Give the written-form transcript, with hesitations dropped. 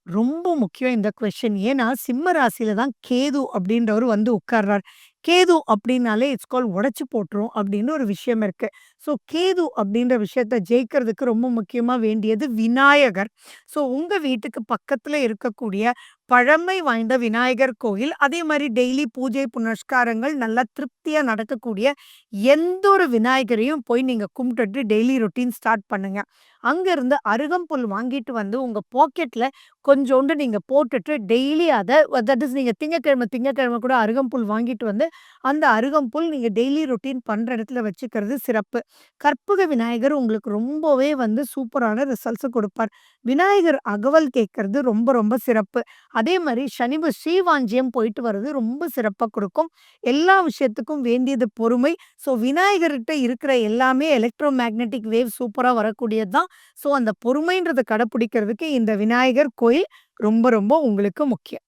ரொம்ப முக்கியம் இந்த கொஸ்டின். ஏன்னா, சிம்ம ராசியில தான் கேது அப்படின்றவரு வந்து உட்கார்றார். கேது அப்படின்னாலே இட்ஸ் கால்ட் உடைச்சு போட்டுரும் அப்படின்னு ஒரு விஷயம் இருக்கு. ஸோ கேது அப்படின்ற விஷயத்த ஜெயிக்கிறதுக்கு ரொம்ப முக்கியமா வேண்டியது விநாயகர். ஸோ உங்க வீட்டுக்கு பக்கத்துல இருக்கக்கூடிய பழமை வாய்ந்த விநாயகர் கோயில், அதே மாரி டெய்லி பூஜை புனஸ்காரங்கள் நல்லா திருப்தியா நடக்கக்கூடிய எந்த ஒரு விநாயகரையும் போய் நீங்க கும்பிட்டுட்டு டெய்லி ரொட்டீன் ஸ்டார்ட் பண்ணுங்க. அங்க இருந்து அருகம்புல் வாங்கிட்டு வந்து உங்க பாக்கெட்ல கொஞ்சோண்டு நீங்க போட்டுட்டு டெய்லி அத தட் இஸ் நீங்க திங்கட்கிழமை திங்கட்கிழமை கூட அருகம்புல் வாங்கிட்டு வந்து, அந்த அருகம்புல் நீங்க டெய்லி ரொட்டீன் பண்ற இடத்துல வச்சுக்கிறது சிறப்பு. கற்பக விநாயகர் உங்களுக்கு ரொம்பவே வந்து சூப்பரான ரிசல்ட்ஸ குடுப்பார். விநாயகர் அகவல் கேட்கறது ரொம்ப ரொம்ப சிறப்பு. அதே மாரி ஸ்ரீவாஞ்சியம் போயிட்டு வர்றது ரொம்ப சிறப்பா குடுக்கும். எல்லா விஷயத்துக்கும் வேண்டியது பொறுமை. ஸோ விநாயகர்ட்ட இருக்கிற எல்லாமே எலக்ட்ரோ மேக்னெட்டிக் வேவ் சூப்பரா வரக்கூடியது தான். ஸோ அந்த பொறுமைன்றத கடைப்பிடிக்கிறதுக்கு இந்த விநாயகர் கோயில் ரொம்ப ரொம்ப உங்களுக்கு முக்கியம்.